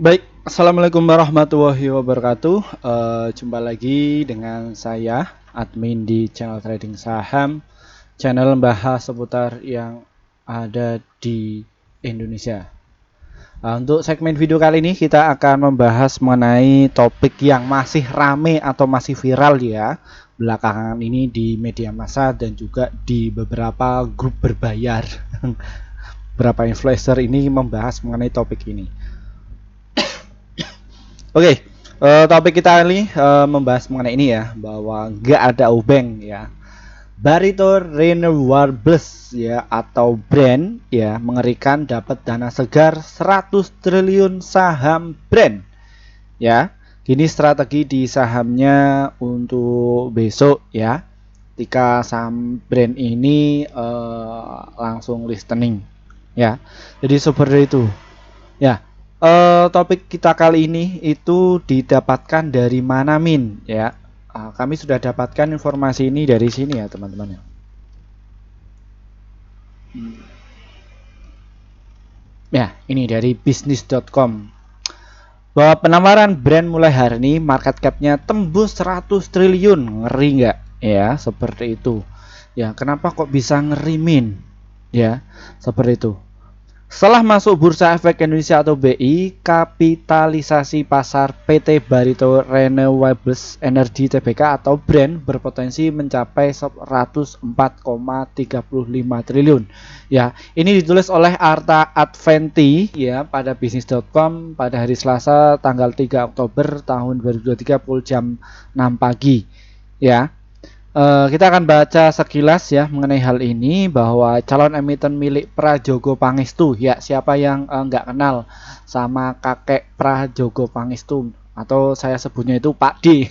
Baik, assalamualaikum warahmatullahi wabarakatuh. Jumpa lagi dengan saya, admin di channel trading saham, channel membahas seputar yang ada di Indonesia. Untuk segmen video kali ini kita akan membahas mengenai topik yang masih rame atau masih viral ya belakangan ini di media massa dan juga di beberapa grup berbayar. Beberapa influencer ini membahas mengenai topik ini. Oke, topik kita ini membahas mengenai ini ya, bahwa nggak ada obeng ya. Barito Renewables ya atau brand ya mengerikan dapat dana segar 100 triliun saham brand ya. Gini strategi di sahamnya untuk besok ya. Ketika saham brand ini langsung listening ya. Jadi seperti itu ya. Topik kita kali ini itu didapatkan dari mana Min ya. Kami sudah dapatkan informasi ini dari sini ya teman-teman ya. Ya, ini dari bisnis.com. Bahwa penawaran brand mulai hari ini market cap-nya tembus 100 triliun. Ngeri nggak? Ya, seperti itu. Ya, kenapa kok bisa ngeri Min? Ya, seperti itu. Setelah masuk Bursa Efek Indonesia atau BI, kapitalisasi pasar PT Barito Renewables Energy Tbk atau brand berpotensi mencapai 104,35 triliun. Ya, ini ditulis oleh Arta Adventi ya pada bisnis.com pada hari Selasa tanggal 3 Oktober tahun 2023 pukul jam 6 pagi. Ya. Kita akan baca sekilas ya mengenai hal ini bahwa calon emiten milik Prajogo Pangestu ya, siapa yang nggak kenal sama kakek Prajogo Pangestu atau saya sebutnya itu Pak D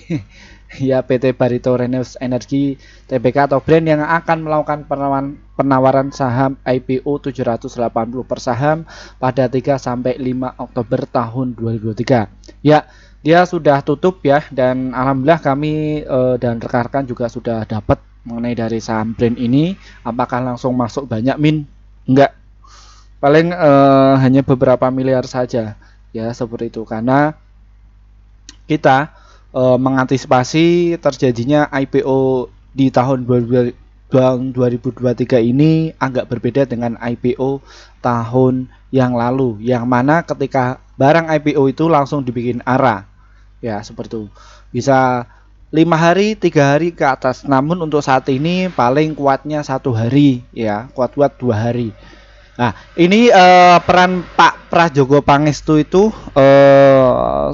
ya, PT Barito Renewables Energy Tbk atau brand yang akan melakukan penawaran saham IPO 780 per saham pada 3 sampai 5 Oktober tahun 2023 ya. Dia sudah tutup ya, dan alhamdulillah kami dan rekan-rekan juga sudah dapat mengenai dari saham brand ini. Apakah langsung masuk banyak Min? Enggak, paling hanya beberapa miliar saja ya, seperti itu. Karena kita mengantisipasi terjadinya IPO di tahun 2023 ini agak berbeda dengan IPO tahun yang lalu, yang mana ketika barang IPO itu langsung dibikin ARA ya, seperti itu. Bisa 5 hari, 3 hari ke atas. Namun untuk saat ini paling kuatnya 1 hari ya, kuat-kuat 2 hari. Nah, ini peran Pak Prajogo Pangestu itu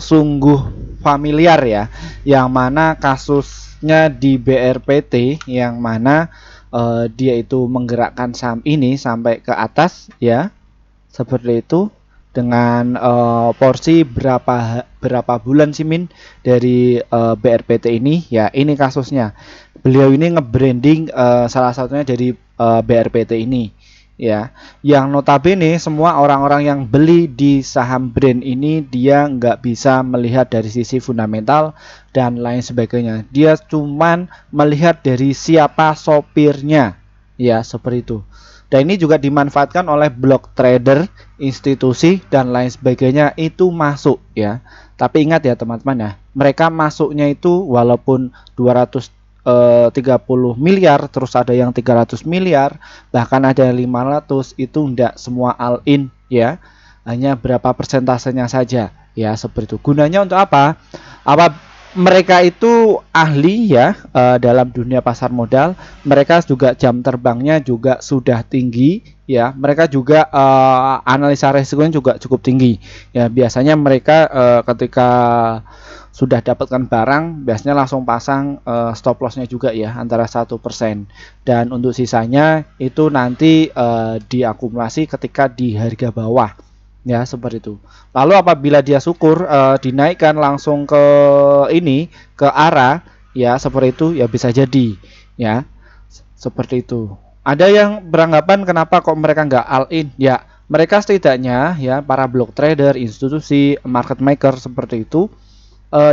sungguh familiar ya, yang mana kasusnya di BRPT, yang mana dia itu menggerakkan saham ini sampai ke atas ya, seperti itu, dengan porsi berapa bulan sih Min dari BRPT ini ya. Ini kasusnya, beliau ini nge-branding salah satunya dari BRPT ini ya, yang notabene semua orang-orang yang beli di saham brand ini dia nggak bisa melihat dari sisi fundamental dan lain sebagainya, dia cuman melihat dari siapa sopirnya ya, seperti itu. Dan ini juga dimanfaatkan oleh block trader, institusi dan lain sebagainya itu masuk ya. Tapi ingat ya teman-teman ya, mereka masuknya itu walaupun 230 miliar, terus ada yang 300 miliar, bahkan ada yang 500, itu enggak semua all in ya. Hanya berapa persentasenya saja ya, seperti itu. Gunanya untuk apa? Mereka itu ahli ya dalam dunia pasar modal. Mereka juga jam terbangnya juga sudah tinggi ya. Mereka juga analisa resikonya juga cukup tinggi ya. Biasanya mereka ketika sudah dapatkan barang biasanya langsung pasang stop lossnya juga ya, antara 1%, dan untuk sisanya itu nanti diakumulasi ketika di harga bawah ya, seperti itu. Lalu apabila dia syukur dinaikkan langsung ke ini, ke arah ya, seperti itu ya, bisa jadi ya, seperti itu. Ada yang beranggapan kenapa kok mereka nggak all in ya, mereka setidaknya ya, para block trader, institusi, market maker seperti itu,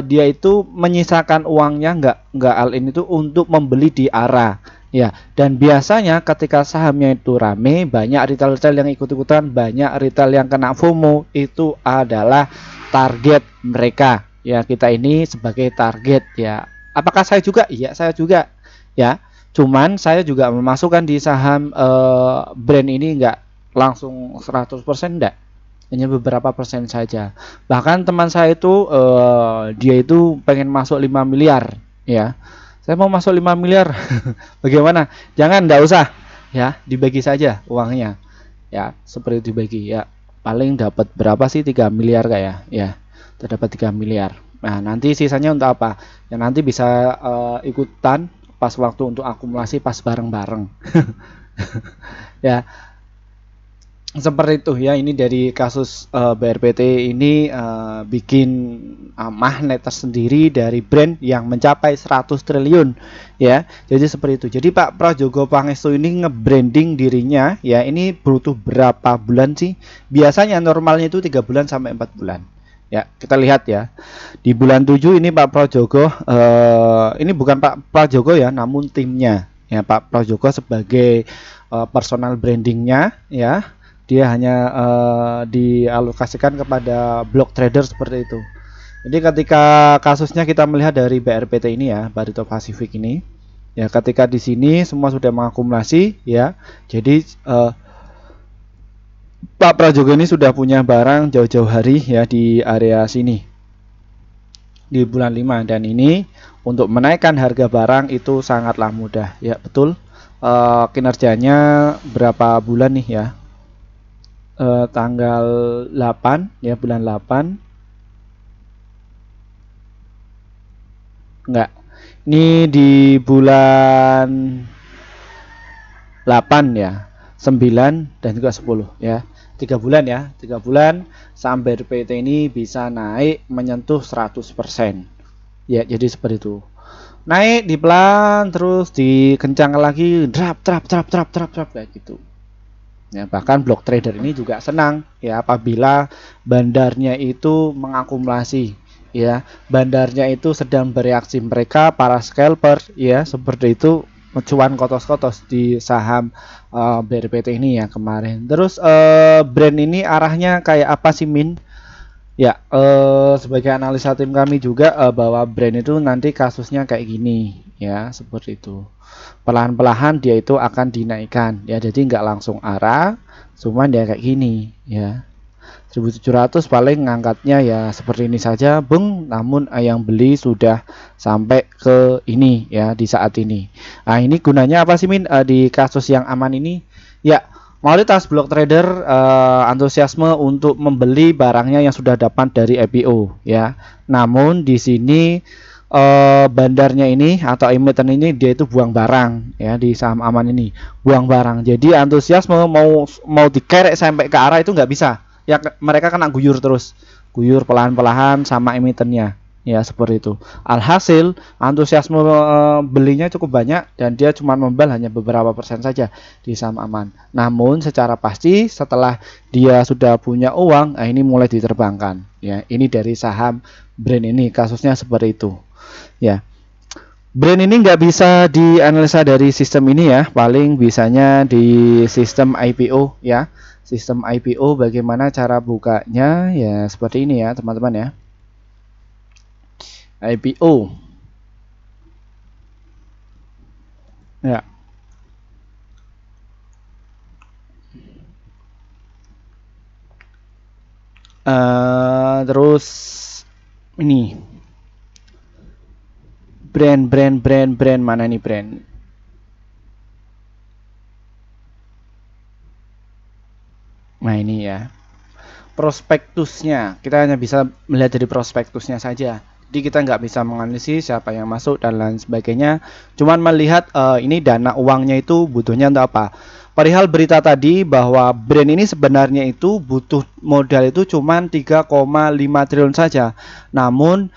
dia itu menyisakan uangnya nggak all in itu untuk membeli di arah ya. Dan biasanya ketika sahamnya itu rame, banyak retail yang ikut-ikutan, banyak retail yang kena FOMO, itu adalah target mereka ya. Kita ini sebagai target ya. Apakah saya juga? Iya, saya juga ya. Cuman saya juga memasukkan di saham brand ini enggak langsung 100% enggak, hanya beberapa persen saja. Bahkan teman saya itu dia itu pengen masuk 5 miliar ya. Saya mau masuk 5 miliar. Bagaimana? Jangan, enggak usah ya, dibagi saja uangnya ya, seperti itu dibagi ya. Paling dapat berapa sih, 3 miliar kayak ya. Terdapat 3 miliar. Nah, nanti sisanya untuk apa? Ya nanti bisa ikutan pas waktu untuk akumulasi pas bareng-bareng. Ya, seperti itu ya. Ini dari kasus BRPT ini bikin magnet tersendiri dari brand yang mencapai 100 triliun ya. Jadi seperti itu. Jadi Pak Prajogo Pangestu ini nge-branding dirinya ya. Ini butuh berapa bulan sih? Biasanya normalnya itu 3 bulan sampai 4 bulan. Ya, kita lihat ya. Di bulan 7 ini Pak Prajogo ini bukan Pak Prajogo ya, namun timnya ya. Pak Prajogo sebagai personal brandingnya ya, dia hanya dialokasikan kepada block trader seperti itu. Jadi ketika kasusnya kita melihat dari BRPT ini ya, Barito Pacific ini ya, ketika di sini semua sudah mengakumulasi ya. Jadi Pak Prajogo ini sudah punya barang jauh-jauh hari ya di area sini di bulan 5, dan ini untuk menaikkan harga barang itu sangatlah mudah ya. Betul, kinerjanya berapa bulan nih ya, tanggal 8 ya, bulan 8 enggak, ini di bulan 8 ya, 9 dan juga 10 ya, 3 bulan ya, 3 bulan sampai BRPT ini bisa naik menyentuh 100% ya. Jadi seperti itu, naik di pelan terus dikencangkan lagi, drop kayak gitu ya. Bahkan block trader ini juga senang ya apabila bandarnya itu mengakumulasi ya, bandarnya itu sedang bereaksi, mereka para scalper ya, seperti itu, cuan kotos-kotos di saham BRPT ini ya kemarin. Terus brand ini arahnya kayak apa sih Min? Ya, sebagai analisa tim kami juga bahwa brand itu nanti kasusnya kayak gini ya, seperti itu. Perlahan-perlahan dia itu akan dinaikkan ya, jadi nggak langsung arah, cuman dia kayak gini ya. 1700 paling ngangkatnya ya seperti ini saja, bung. Namun yang beli sudah sampai ke ini ya di saat ini. Nah, ini gunanya apa sih Min di kasus yang aman ini? Ya, mayoritas block trader antusiasme untuk membeli barangnya yang sudah dapat dari IPO ya. Namun di sini bandarnya ini atau emiten ini dia itu buang barang ya di saham aman ini, buang barang. Jadi antusiasme mau dikerek sampai ke arah itu nggak bisa ya, mereka kena guyur terus, guyur pelan-pelan sama emitennya ya, seperti itu. Alhasil antusiasme belinya cukup banyak dan dia cuma membal hanya beberapa persen saja di saham aman. Namun secara pasti setelah dia sudah punya uang, ini mulai diterbangkan ya. Ini dari saham brand ini kasusnya seperti itu ya. Brand ini nggak bisa dianalisa dari sistem ini ya, paling bisanya di sistem IPO ya. Sistem IPO bagaimana cara bukanya ya, seperti ini ya teman-teman ya. IPO ya, terus ini brand mana nih brand? Nah ini ya, prospektusnya kita hanya bisa melihat dari prospektusnya saja. Jadi kita nggak bisa menganalisis siapa yang masuk dan lain sebagainya. Cuman melihat ini dana uangnya itu butuhnya untuk apa. Perihal berita tadi bahwa brand ini sebenarnya itu butuh modal itu cuman 3,5 triliun saja. Namun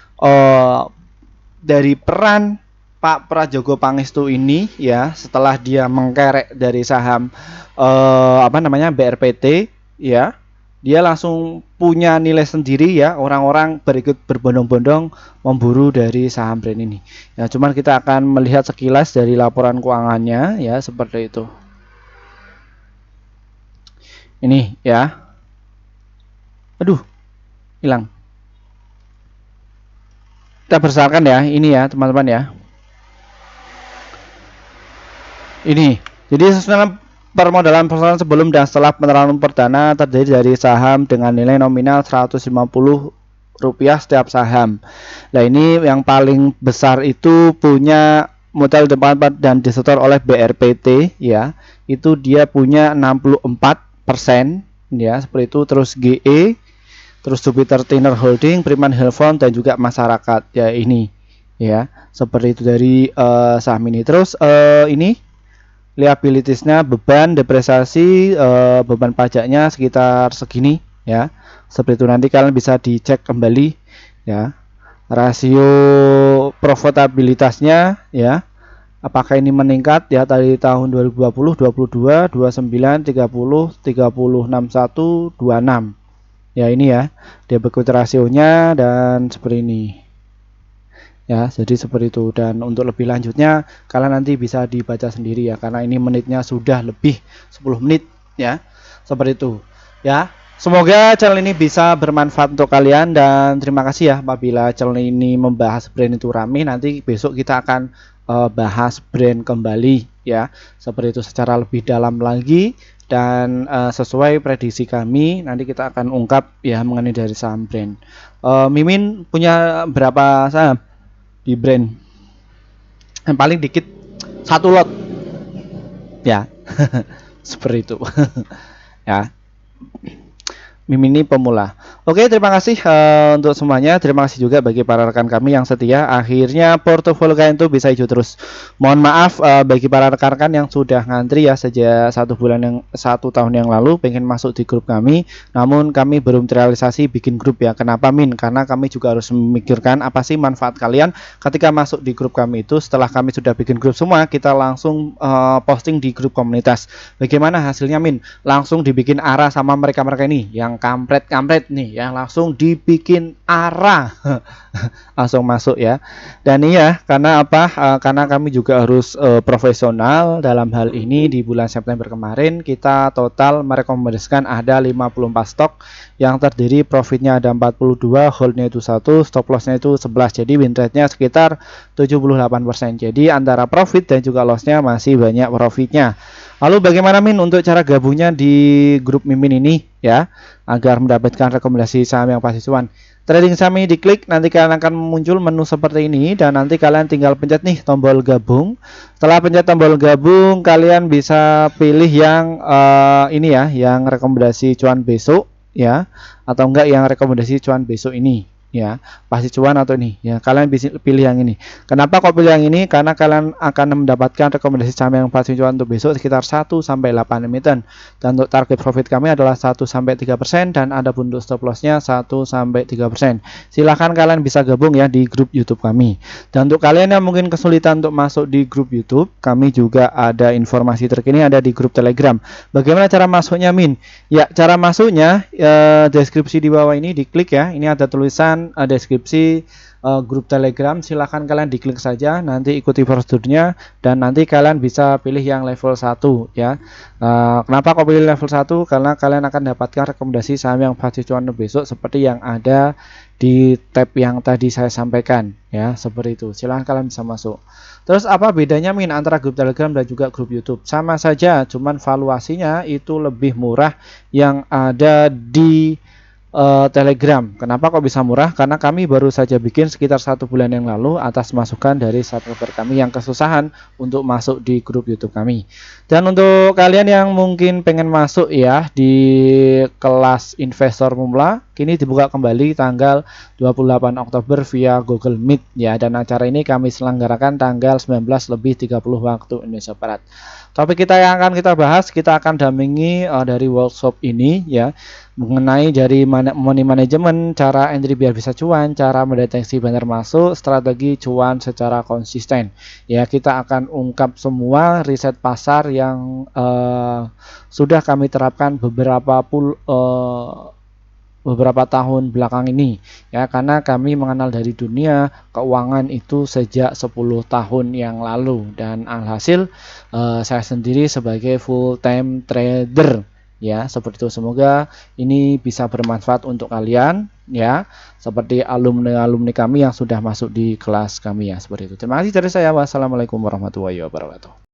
dari peran Pak Prajogo Pangestu ini ya, setelah dia mengkerek dari saham BRPT ya, dia langsung punya nilai sendiri ya, orang-orang berikut berbondong-bondong memburu dari saham brand ini ya. Cuman kita akan melihat sekilas dari laporan keuangannya ya, seperti itu. Ini ya, aduh hilang kita berdasarkan ya, ini ya teman-teman ya. Ini. Jadi susunan permodalan perusahaan sebelum dan setelah penerapan perdana terdiri dari saham dengan nilai nominal Rp150 setiap saham. Nah, ini yang paling besar itu punya modal depan dan disetor oleh BRPT ya. Itu dia punya 64% ya, seperti itu. Terus GE, terus Jupiter Tiner Holding, Priman Helfon dan juga masyarakat ya, ini ya. Seperti itu dari saham ini. Terus ini liabilitiesnya, beban depresiasi, beban pajaknya sekitar segini ya. Seperti itu, nanti kalian bisa dicek kembali ya. Rasio profitabilitasnya ya, apakah ini meningkat ya dari tahun 2020, 22, 29, 30, 30, 61, 26 ya. Ini ya dia equity rasionya dan seperti ini ya, jadi seperti itu. Dan untuk lebih lanjutnya kalian nanti bisa dibaca sendiri ya, karena ini menitnya sudah lebih 10 menit ya, seperti itu ya. Semoga channel ini bisa bermanfaat untuk kalian, dan terima kasih ya apabila channel ini membahas brand itu rame. Nanti besok kita akan bahas brand kembali ya, seperti itu secara lebih dalam lagi, dan sesuai prediksi kami nanti kita akan ungkap ya mengenai dari saham brand. Mimin punya berapa saham di brand? Yang paling dikit satu lot ya. Seperti itu ya. Mimin ini pemula. Oke, terima kasih untuk semuanya. Terima kasih juga bagi para rekan kami yang setia. Akhirnya portofolio kalian itu bisa hijau terus. Mohon maaf bagi para rekan-rekan yang sudah ngantri ya sejak 1 tahun yang lalu pengen masuk di grup kami, namun kami belum terrealisasi bikin grup ya. Kenapa Min? Karena kami juga harus memikirkan apa sih manfaat kalian ketika masuk di grup kami itu. Setelah kami sudah bikin grup semua, kita langsung posting di grup komunitas. Bagaimana hasilnya Min? Langsung dibikin arah sama mereka-mereka ini yang kampret nih, yang langsung dibikin arah langsung masuk ya. Dan iya, karena apa? Karena kami juga harus profesional dalam hal ini. Di bulan September kemarin kita total merekomendasikan ada 54 stok yang terdiri profitnya ada 42, holdnya itu 1, stop lossnya itu 11. Jadi win rate-nya sekitar 78%. Jadi antara profit dan juga lossnya masih banyak profitnya. Lalu bagaimana Min untuk cara gabungnya di grup Mimin ini ya, agar mendapatkan rekomendasi saham yang pasti cuan? Trading saham ini diklik, nanti kalian akan muncul menu seperti ini, dan nanti kalian tinggal pencet nih tombol gabung. Setelah pencet tombol gabung, kalian bisa pilih yang ini ya, yang rekomendasi cuan besok ya, atau enggak yang rekomendasi cuan besok ini ya, pasti cuan atau ini ya. Kalian bisa pilih yang ini. Kenapa kok pilih yang ini? Karena kalian akan mendapatkan rekomendasi saham yang pasti cuan untuk besok sekitar 1-8 emiten, dan untuk target profit kami adalah 1-3%, dan ada untuk stop lossnya 1-3%. Silahkan kalian bisa gabung ya di grup YouTube kami. Dan untuk kalian yang mungkin kesulitan untuk masuk di grup YouTube, kami juga ada informasi terkini ada di grup Telegram. Bagaimana cara masuknya Min? Ya, cara masuknya deskripsi di bawah ini diklik ya. Ini ada tulisan deskripsi grup Telegram. Silahkan kalian diklik saja, nanti ikuti prosedurnya, dan nanti kalian bisa pilih yang level 1 ya. Kenapa kok pilih level 1? Karena kalian akan dapatkan rekomendasi saham yang pasti cuan besok seperti yang ada di tab yang tadi saya sampaikan ya, seperti itu. Silahkan kalian bisa masuk. Terus apa bedanya Min antara grup Telegram dan juga grup YouTube? Sama saja, cuman valuasinya itu lebih murah yang ada di Telegram. Kenapa kok bisa murah? Karena kami baru saja bikin sekitar 1 bulan yang lalu atas masukan dari subscriber kami yang kesusahan untuk masuk di grup YouTube kami. Dan untuk kalian yang mungkin pengen masuk ya di kelas investor pemula, kini dibuka kembali tanggal 28 Oktober via Google Meet ya, dan acara ini kami selenggarakan tanggal 19:30 waktu Indonesia Barat. Topik kita yang akan kita bahas, kita akan dampingi dari workshop ini ya, mengenai dari money management, cara entry biar bisa cuan, cara mendeteksi benar masuk, strategi cuan secara konsisten. Ya, kita akan ungkap semua riset pasar yang sudah kami terapkan beberapa tahun belakang ini ya, karena kami mengenal dari dunia keuangan itu sejak 10 tahun yang lalu, dan alhasil saya sendiri sebagai full time trader ya. Seperti itu, semoga ini bisa bermanfaat untuk kalian ya, seperti alumni kami yang sudah masuk di kelas kami ya, seperti itu. Terima kasih dari saya. Wassalamualaikum warahmatullahi wabarakatuh.